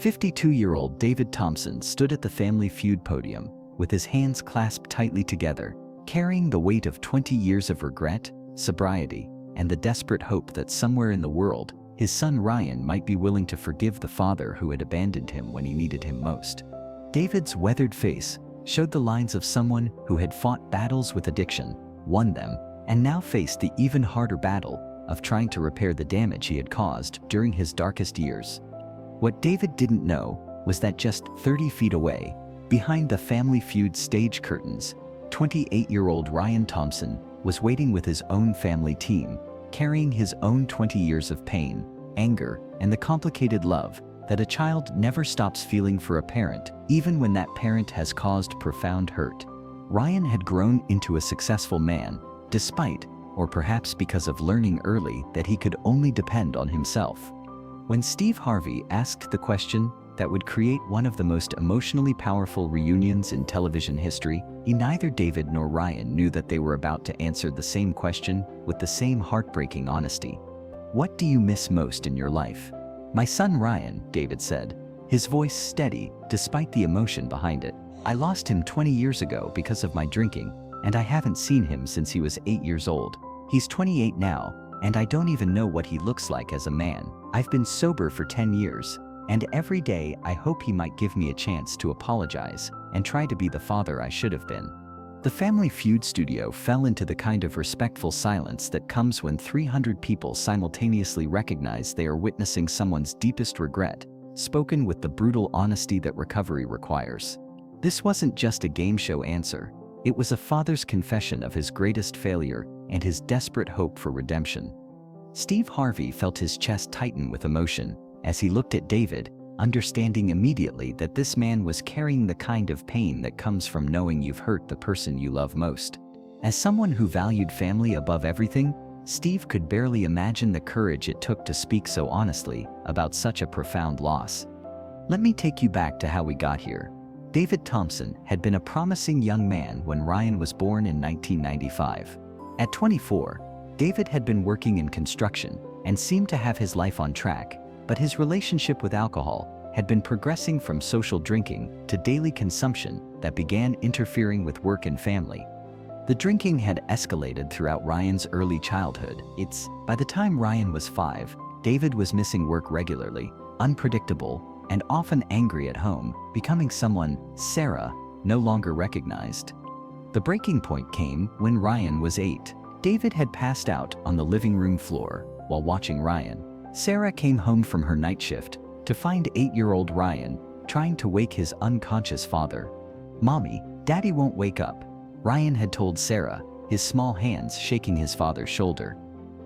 52-year-old David Thompson stood at the Family Feud podium, with his hands clasped tightly together, carrying the weight of 20 years of regret, sobriety, and the desperate hope that somewhere in the world, his son Ryan might be willing to forgive the father who had abandoned him when he needed him most. David's weathered face showed the lines of someone who had fought battles with addiction, won them, and now faced the even harder battle of trying to repair the damage he had caused during his darkest years. What David didn't know was that just 30 feet away, behind the Family Feud stage curtains, 28-year-old Ryan Thompson was waiting with his own family team, carrying his own 20 years of pain, anger, and the complicated love that a child never stops feeling for a parent, even when that parent has caused profound hurt. Ryan had grown into a successful man, despite, or perhaps because of learning early that he could only depend on himself. When Steve Harvey asked the question that would create one of the most emotionally powerful reunions in television history, neither David nor Ryan knew that they were about to answer the same question with the same heartbreaking honesty. "What do you miss most in your life?" "My son Ryan," David said, his voice steady despite the emotion behind it. "I lost him 20 years ago because of my drinking, and I haven't seen him since he was 8 years old. He's 28 now, and I don't even know what he looks like as a man. I've been sober for 10 years, and every day I hope he might give me a chance to apologize and try to be the father I should have been." The Family Feud studio fell into the kind of respectful silence that comes when 300 people simultaneously recognize they are witnessing someone's deepest regret, spoken with the brutal honesty that recovery requires. This wasn't just a game show answer. It was a father's confession of his greatest failure and his desperate hope for redemption. Steve Harvey felt his chest tighten with emotion as he looked at David, understanding immediately that this man was carrying the kind of pain that comes from knowing you've hurt the person you love most. As someone who valued family above everything, Steve could barely imagine the courage it took to speak so honestly about such a profound loss. "Let me take you back to how we got here." David Thompson had been a promising young man when Ryan was born in 1995. At 24, David had been working in construction and seemed to have his life on track, but his relationship with alcohol had been progressing from social drinking to daily consumption that began interfering with work and family. The drinking had escalated throughout Ryan's early childhood. By the time Ryan was 5, David was missing work regularly, unpredictable, and often angry at home, becoming someone Sarah no longer recognized. The breaking point came when Ryan was 8. David had passed out on the living room floor while watching Ryan. Sarah came home from her night shift to find 8-year-old Ryan trying to wake his unconscious father. "Mommy, Daddy won't wake up," Ryan had told Sarah, his small hands shaking his father's shoulder.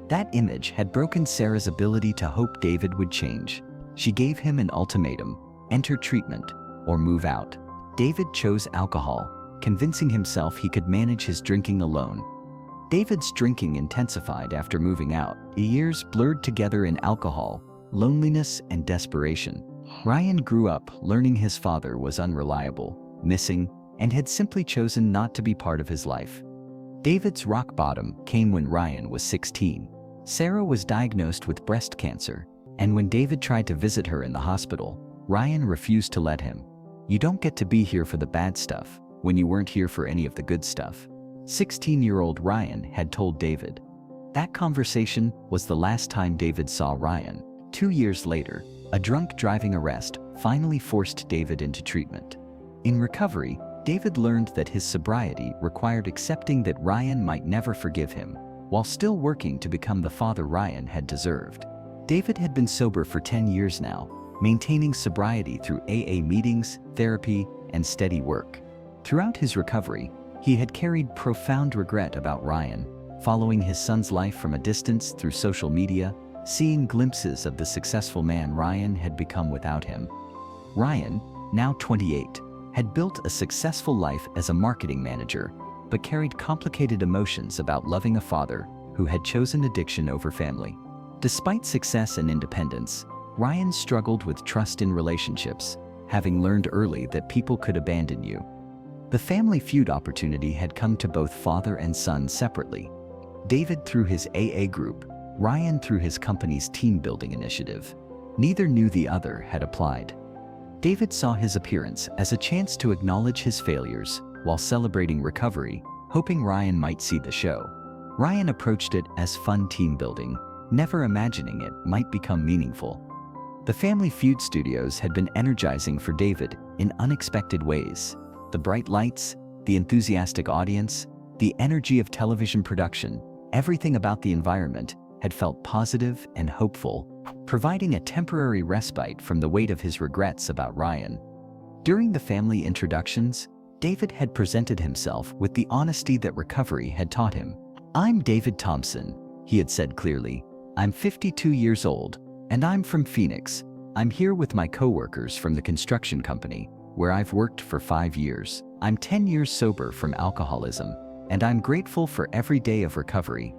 That image had broken Sarah's ability to hope David would change. She gave him an ultimatum: enter treatment or move out. David chose alcohol, convincing himself he could manage his drinking alone. David's drinking intensified after moving out. Years blurred together in alcohol, loneliness, and desperation. Ryan grew up learning his father was unreliable, missing, and had simply chosen not to be part of his life. David's rock bottom came when Ryan was 16. Sarah was diagnosed with breast cancer, and when David tried to visit her in the hospital, Ryan refused to let him. "You don't get to be here for the bad stuff when you weren't here for any of the good stuff," 16-year-old Ryan had told David. That conversation was the last time David saw Ryan. 2 years later, a drunk driving arrest finally forced David into treatment. In recovery, David learned that his sobriety required accepting that Ryan might never forgive him, while still working to become the father Ryan had deserved. David had been sober for 10 years now, maintaining sobriety through AA meetings, therapy, and steady work. Throughout his recovery, he had carried profound regret about Ryan, following his son's life from a distance through social media, seeing glimpses of the successful man Ryan had become without him. Ryan, now 28, had built a successful life as a marketing manager, but carried complicated emotions about loving a father who had chosen addiction over family. Despite success and independence, Ryan struggled with trust in relationships, having learned early that people could abandon you. The Family Feud opportunity had come to both father and son separately. David through his AA group, Ryan through his company's team-building initiative. Neither knew the other had applied. David saw his appearance as a chance to acknowledge his failures while celebrating recovery, hoping Ryan might see the show. Ryan approached it as fun team building, never imagining it might become meaningful. The Family Feud studios had been energizing for David in unexpected ways. The bright lights, the enthusiastic audience, the energy of television production, everything about the environment had felt positive and hopeful, providing a temporary respite from the weight of his regrets about Ryan. During the family introductions, David had presented himself with the honesty that recovery had taught him. "I'm David Thompson," he had said clearly. "I'm 52 years old, and I'm from Phoenix. I'm here with my coworkers from the construction company, where I've worked for 5 years. I'm 10 years sober from alcoholism, and I'm grateful for every day of recovery."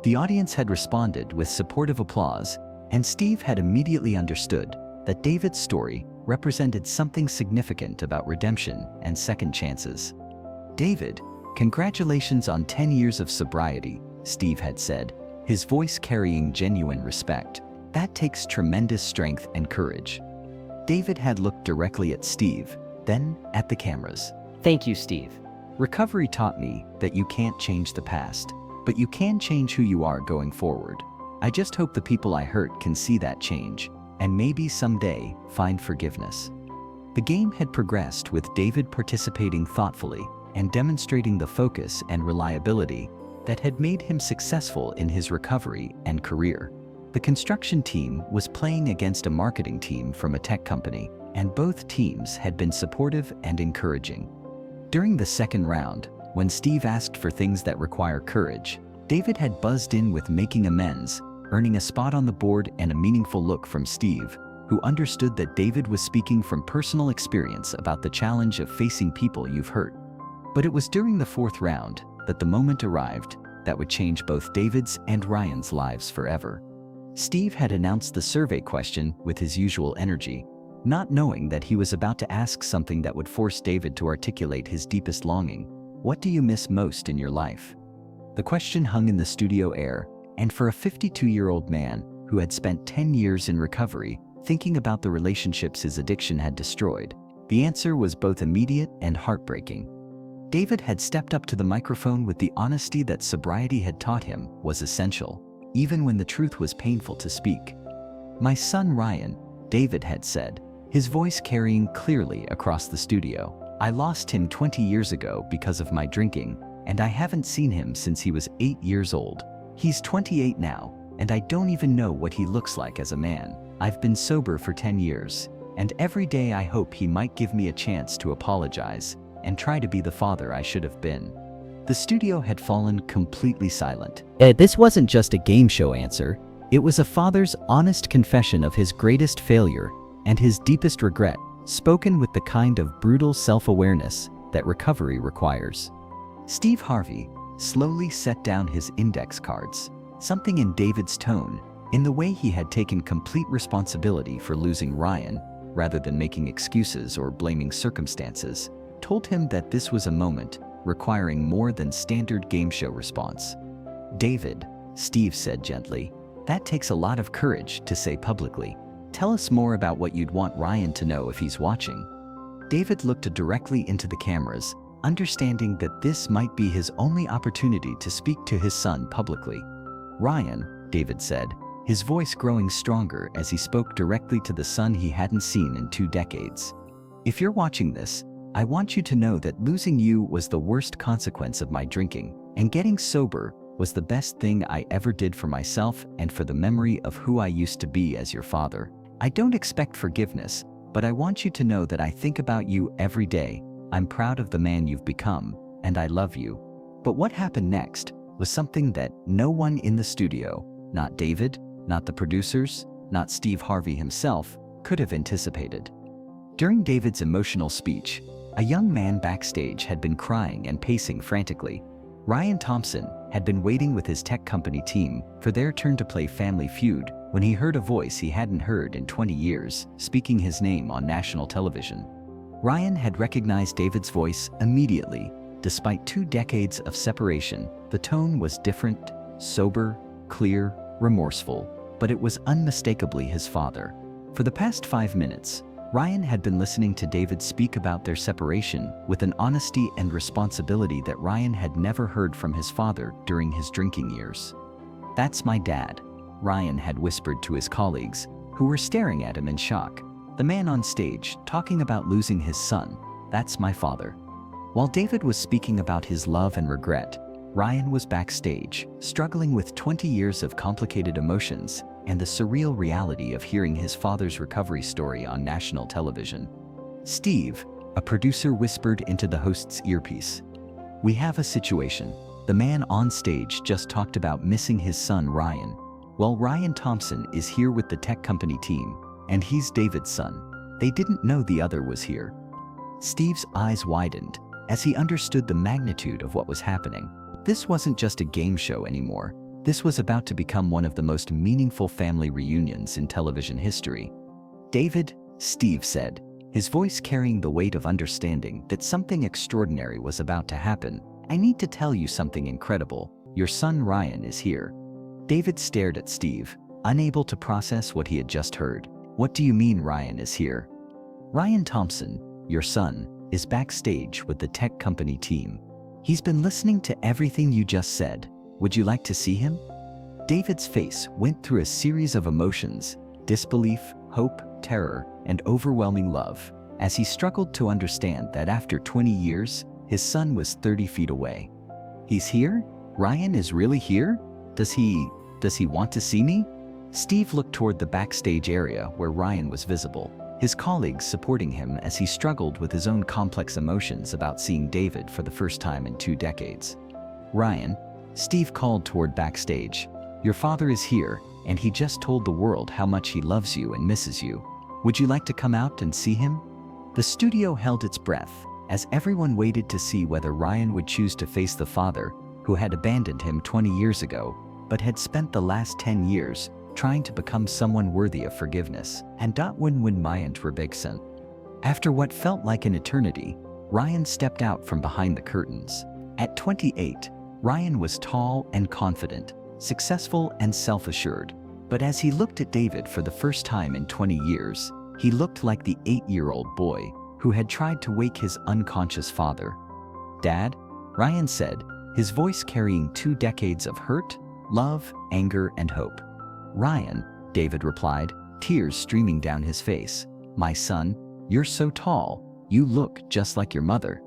The audience had responded with supportive applause, and Steve had immediately understood that David's story represented something significant about redemption and second chances. "David, congratulations on 10 years of sobriety," Steve had said, his voice carrying genuine respect. "That takes tremendous strength and courage." David had looked directly at Steve, then at the cameras. "Thank you, Steve. "Recovery taught me that you can't change the past, but you can change who you are going forward. I just hope the people I hurt can see that change, and maybe someday find forgiveness." The game had progressed with David participating thoughtfully and demonstrating the focus and reliability that had made him successful in his recovery and career. The construction team was playing against a marketing team from a tech company, and both teams had been supportive and encouraging. During the second round, when Steve asked for things that require courage, David had buzzed in with making amends, earning a spot on the board and a meaningful look from Steve, who understood that David was speaking from personal experience about the challenge of facing people you've hurt. But it was during the fourth round that the moment arrived that would change both David's and Ryan's lives forever. Steve had announced the survey question with his usual energy, not knowing that he was about to ask something that would force David to articulate his deepest longing. "What do you miss most in your life?" The question hung in the studio air, and for a 52-year-old man who had spent 10 years in recovery, thinking about the relationships his addiction had destroyed, the answer was both immediate and heartbreaking. David had stepped up to the microphone with the honesty that sobriety had taught him was essential, even when the truth was painful to speak. "My son Ryan," David had said, his voice carrying clearly across the studio. "I lost him 20 years ago because of my drinking, and I haven't seen him since he was 8 years old. He's 28 now, and I don't even know what he looks like as a man. I've been sober for 10 years, and every day I hope he might give me a chance to apologize and try to be the father I should have been." The studio had fallen completely silent. This wasn't just a game show answer. It was a father's honest confession of his greatest failure and his deepest regret, spoken with the kind of brutal self-awareness that recovery requires. Steve Harvey slowly set down his index cards. Something in David's tone, in the way he had taken complete responsibility for losing Ryan, rather than making excuses or blaming circumstances, told him that this was a moment requiring more than standard game show response. "David," Steve said gently, "that takes a lot of courage to say publicly. Tell us more about what you'd want Ryan to know if he's watching." David looked directly into the cameras, understanding that this might be his only opportunity to speak to his son publicly. "Ryan," David said, his voice growing stronger as he spoke directly to the son he hadn't seen in 2 decades. "If you're watching this, I want you to know that losing you was the worst consequence of my drinking, and getting sober was the best thing I ever did for myself and for the memory of who I used to be as your father. I don't expect forgiveness, but I want you to know that I think about you every day. I'm proud of the man you've become, and I love you." But what happened next was something that no one in the studio, not David, not the producers, not Steve Harvey himself, could have anticipated. During David's emotional speech, a young man backstage had been crying and pacing frantically. Ryan Thompson had been waiting with his tech company team for their turn to play Family Feud when he heard a voice he hadn't heard in 20 years, speaking his name on national television. Ryan had recognized David's voice immediately. Despite 2 decades of separation, the tone was different, sober, clear, remorseful, but it was unmistakably his father. For the past 5 minutes, Ryan had been listening to David speak about their separation with an honesty and responsibility that Ryan had never heard from his father during his drinking years. "That's my dad," Ryan had whispered to his colleagues, who were staring at him in shock. "The man on stage, talking about losing his son, that's my father." While David was speaking about his love and regret, Ryan was backstage, struggling with 20 years of complicated emotions and the surreal reality of hearing his father's recovery story on national television. "Steve," a producer whispered into the host's earpiece. "We have a situation. The man on stage just talked about missing his son Ryan. Well, Ryan Thompson is here with the tech company team, and he's David's son. They didn't know the other was here." Steve's eyes widened as he understood the magnitude of what was happening. This wasn't just a game show anymore. This was about to become one of the most meaningful family reunions in television history. "David," Steve said, his voice carrying the weight of understanding that something extraordinary was about to happen, "I need to tell you something incredible. Your son Ryan is here." David stared at Steve, unable to process what he had just heard. "What do you mean Ryan is here?" "Ryan Thompson, your son, is backstage with the tech company team. He's been listening to everything you just said. Would you like to see him?" David's face went through a series of emotions: disbelief, hope, terror, and overwhelming love, as he struggled to understand that after 20 years, his son was 30 feet away. "He's here? Ryan is really here? Does he want to see me?" Steve looked toward the backstage area where Ryan was visible, his colleagues supporting him as he struggled with his own complex emotions about seeing David for the first time in 2 decades. "Ryan," Steve called toward backstage, "your father is here, and he just told the world how much he loves you and misses you. Would you like to come out and see him?" The studio held its breath as everyone waited to see whether Ryan would choose to face the father who had abandoned him 20 years ago, but had spent the last 10 years trying to become someone worthy of forgiveness. And when Mayant Rebekson. After what felt like an eternity, Ryan stepped out from behind the curtains. At 28, Ryan was tall and confident, successful and self-assured. But as he looked at David for the first time in 20 years, he looked like the 8-year-old boy who had tried to wake his unconscious father. "Dad," Ryan said, his voice carrying 2 decades of hurt, love, anger, and hope. "Ryan," David replied, tears streaming down his face. "My son, you're so tall. You look just like your mother."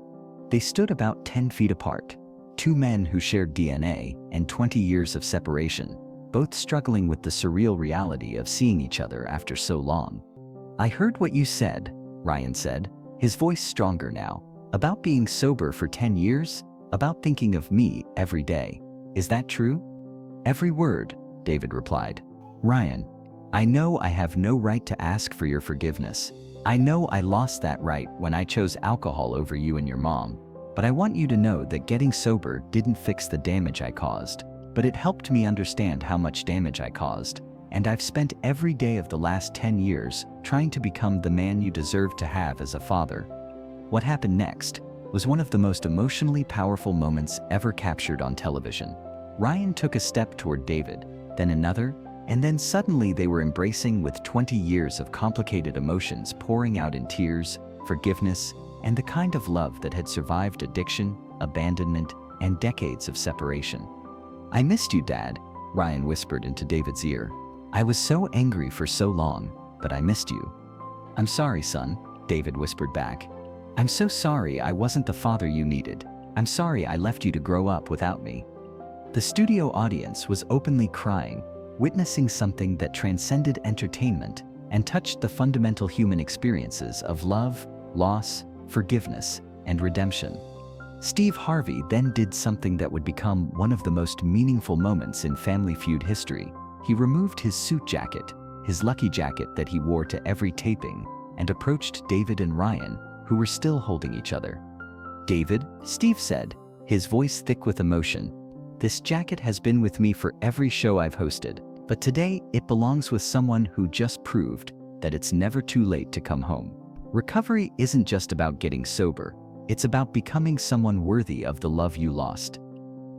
They stood about 10 feet apart, 2 men who shared DNA and 20 years of separation, both struggling with the surreal reality of seeing each other after so long. "I heard what you said," Ryan said, his voice stronger now. "About being sober for 10 years, about thinking of me every day. Is that true?" "Every word," David replied. "Ryan, I know I have no right to ask for your forgiveness. I know I lost that right when I chose alcohol over you and your mom. But I want you to know that getting sober didn't fix the damage I caused, but it helped me understand how much damage I caused. And I've spent every day of the last 10 years trying to become the man you deserve to have as a father." What happened next was one of the most emotionally powerful moments ever captured on television. Ryan took a step toward David, then another, and then suddenly they were embracing with 20 years of complicated emotions pouring out in tears, forgiveness, and the kind of love that had survived addiction, abandonment, and decades of separation. "I missed you, Dad," Ryan whispered into David's ear. "I was so angry for so long, but I missed you." "I'm sorry, son," David whispered back. "I'm so sorry I wasn't the father you needed. I'm sorry I left you to grow up without me." The studio audience was openly crying, witnessing something that transcended entertainment and touched the fundamental human experiences of love, loss, forgiveness, and redemption. Steve Harvey then did something that would become one of the most meaningful moments in Family Feud history. He removed his suit jacket, his lucky jacket that he wore to every taping, and approached David and Ryan, who were still holding each other. "David," Steve said, his voice thick with emotion, "this jacket has been with me for every show I've hosted, but today it belongs with someone who just proved that it's never too late to come home. Recovery isn't just about getting sober, it's about becoming someone worthy of the love you lost."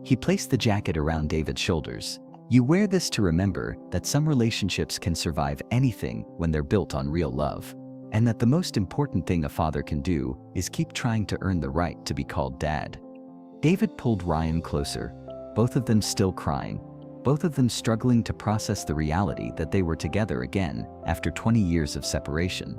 He placed the jacket around David's shoulders. "You wear this to remember that some relationships can survive anything when they're built on real love. and that the most important thing a father can do is keep trying to earn the right to be called dad. David pulled Ryan closer, both of them still crying, both of them struggling to process the reality that they were together again after 20 years of separation.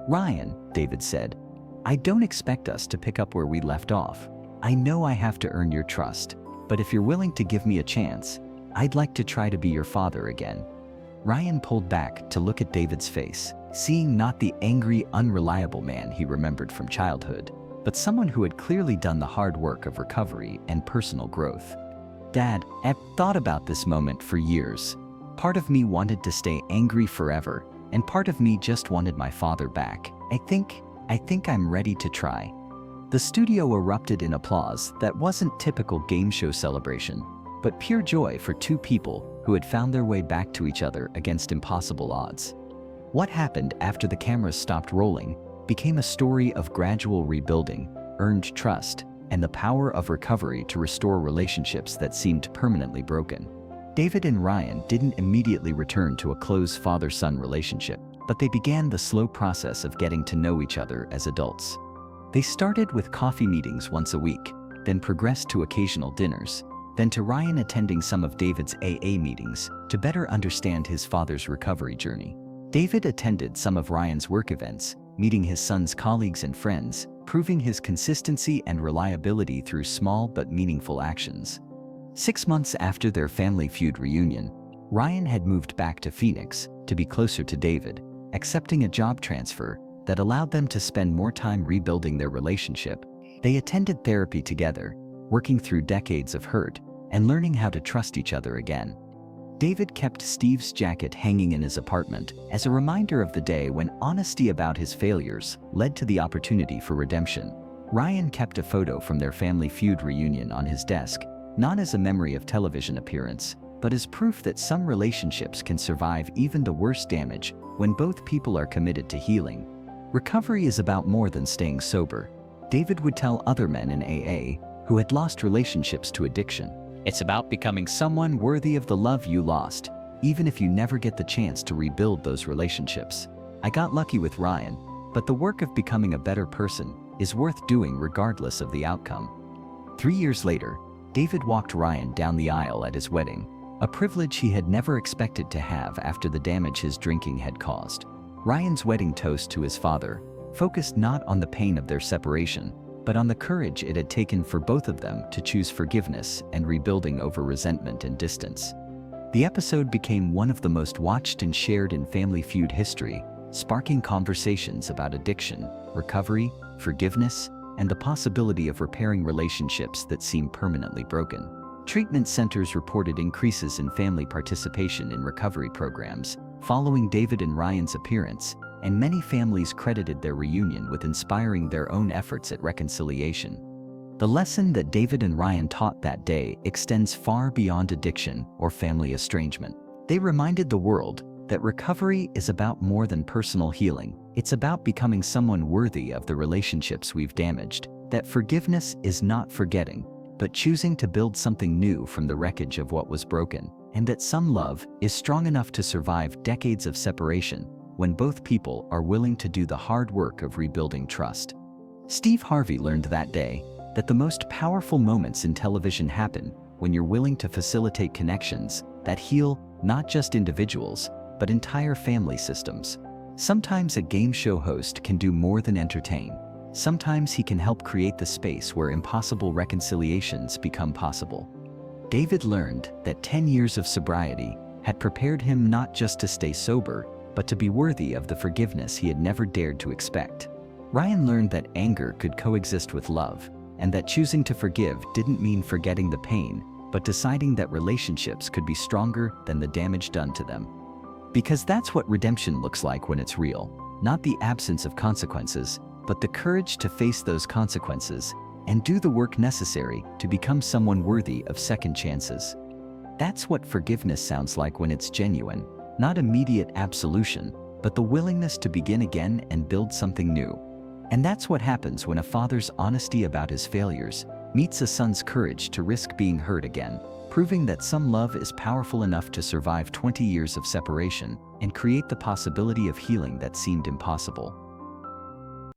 "Ryan," David said, "I don't expect us to pick up where we left off. I know I have to earn your trust, but if you're willing to give me a chance, I'd like to try to be your father again." Ryan pulled back to look at David's face, seeing not the angry, unreliable man he remembered from childhood, but someone who had clearly done the hard work of recovery and personal growth. "Dad, I've thought about this moment for years. Part of me wanted to stay angry forever, and part of me just wanted my father back. I think I'm ready to try." The studio erupted in applause that wasn't typical game show celebration, but pure joy for two people who had found their way back to each other against impossible odds. What happened after the cameras stopped rolling became a story of gradual rebuilding, earned trust, and the power of recovery to restore relationships that seemed permanently broken. David and Ryan didn't immediately return to a close father-son relationship, but they began the slow process of getting to know each other as adults. They started with coffee meetings once a week, then progressed to occasional dinners, then to Ryan attending some of David's AA meetings to better understand his father's recovery journey. David attended some of Ryan's work events, meeting his son's colleagues and friends, proving his consistency and reliability through small but meaningful actions. 6 months after their Family Feud reunion, Ryan had moved back to Phoenix to be closer to David, accepting a job transfer that allowed them to spend more time rebuilding their relationship. They attended therapy together, working through decades of hurt and learning how to trust each other again. David kept Steve's jacket hanging in his apartment as a reminder of the day when honesty about his failures led to the opportunity for redemption. Ryan kept a photo from their Family Feud reunion on his desk, not as a memory of television appearance, but as proof that some relationships can survive even the worst damage when both people are committed to healing. Recovery is about more than staying sober, David would tell other men in AA who had lost relationships to addiction. It's about becoming someone worthy of the love you lost, even if you never get the chance to rebuild those relationships. I got lucky with Ryan, but the work of becoming a better person is worth doing regardless of the outcome. 3 years later, David walked Ryan down the aisle at his wedding, a privilege he had never expected to have after the damage his drinking had caused. Ryan's wedding toast to his father focused not on the pain of their separation, but on the courage it had taken for both of them to choose forgiveness and rebuilding over resentment and distance. The episode became one of the most watched and shared in Family Feud history, sparking conversations about addiction, recovery, forgiveness, and the possibility of repairing relationships that seem permanently broken. Treatment centers reported increases in family participation in recovery programs following David and Ryan's appearance, and many families credited their reunion with inspiring their own efforts at reconciliation. The lesson that David and Ryan taught that day extends far beyond addiction or family estrangement. They reminded the world that recovery is about more than personal healing. It's about becoming someone worthy of the relationships we've damaged, that forgiveness is not forgetting, but choosing to build something new from the wreckage of what was broken, and that some love is strong enough to survive decades of separation when both people are willing to do the hard work of rebuilding trust. Steve Harvey learned that day that the most powerful moments in television happen when you're willing to facilitate connections that heal not just individuals, but entire family systems. Sometimes a game show host can do more than entertain. Sometimes he can help create the space where impossible reconciliations become possible. David learned that 10 years of sobriety had prepared him not just to stay sober, but to be worthy of the forgiveness he had never dared to expect. Ryan learned that anger could coexist with love, and that choosing to forgive didn't mean forgetting the pain, but deciding that relationships could be stronger than the damage done to them. Because that's what redemption looks like when it's real, not the absence of consequences, but the courage to face those consequences and do the work necessary to become someone worthy of second chances. That's what forgiveness sounds like when it's genuine, not immediate absolution, but the willingness to begin again and build something new. And that's what happens when a father's honesty about his failures meets a son's courage to risk being hurt again, proving that some love is powerful enough to survive 20 years of separation and create the possibility of healing that seemed impossible.